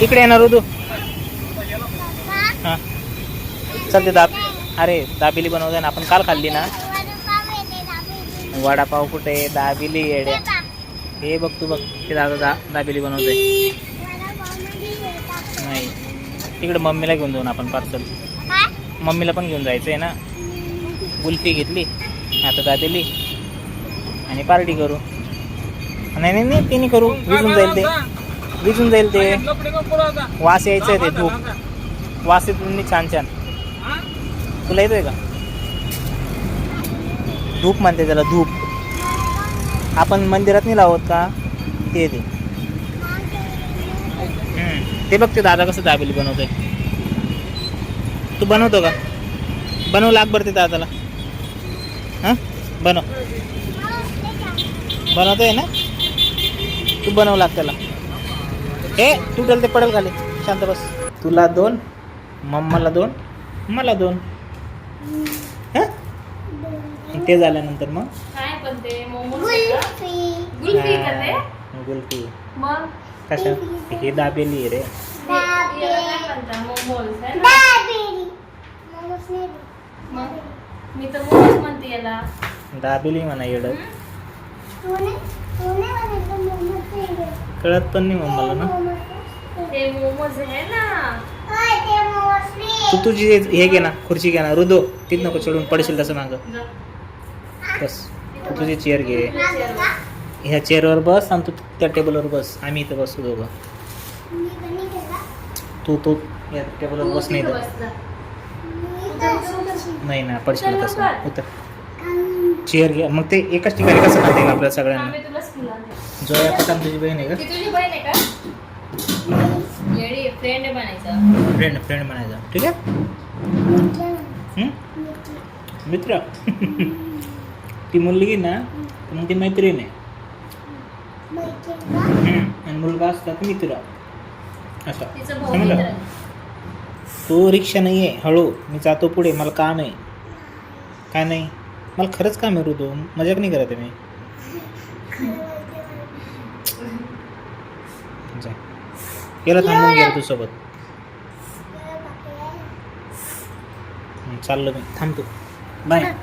इकडे येणार ऋतू. हां चल ते अरे दाबेली बनवते ना आपण, काल खाल्ली ना. वडापाव कुठे, दाबेली येड्या. हे बघ तू बघ, ते दादा दाबेली बनवते. नाही तिकडे मम्मीला घेऊन जाऊ ना आपण पार्सल. मम्मीला पण घेऊन जायचं आहे ना. कुल्फी घेतली, आता दाबेली आणि पार्टी करू. नाही नाही नाही ते नाही करू, विजून जाईल ते, विजून जाईल ते. वास यायचं आहे ते, धूप वास येतो छान छान. तुला येतोय का? धूप म्हणते त्याला, धूप. आपण मंदिरात नाही लावत का ते ते. ते बघ ते दादा कसं दाबेली बनवतोय. तू बनवतो का? बनव लाग बरं ते दादाला. हां बनव, बनवतोय ना तू, बनव लाग त्याला. हे तुटल ते पडेल खाली, शांत बस. तुला 2, मम्माला 2, मला 2. हां ते झाल्यानंतर मग काय पण ते मोमोज गुल्फी का ते? गुल्फी मग कशा, हे दाबेली आहे रे. याला काय म्हणतात? मोमोज है ना? मग मी तर मोमोज म्हणते याला. दाबेली म्हणा येड. कळत पण नाही मम्माला ना. ते मोमोज है ना. तू तुझी हे घे ना, खुर्ची घे ना रुदो. तीच नको चढून पडशील तसं मागं. बस तू तुझी चेअर घे. ह्या चेअरवर बस आणि तू त्या टेबलवर बस. आम्ही इथं बसू दोघं. तू या टेबलवर बस. नाही तर नाही ना पडशील तसं. उतर चेअर घे. मग ते एकाच ठिकाणी कसं खाता येईल आपल्याला सगळ्यांना. जोया पठाण तुझी बहीण आहे का? तुझी बहीण आहे का? येडी फ्रेंड बनायचं. फ्रेंड म्हणायचं. ठीक आहे. मित्र. ती मुलगी ना मग ती मैत्रीण आहे. आणि मुलगा असतात मित्र. असं तिचं भाऊ समजलं. मित्र. तो रिक्षा नाही आहे, हळू. मी जातो पुढे, मला काम आहे. काय नाही, मला खरंच काम आहे ऋतू, मजाक नाही करत आहे मी. जा याला थांबून घ्या तू सोबत. चाललो मी, थांबतो. बाय.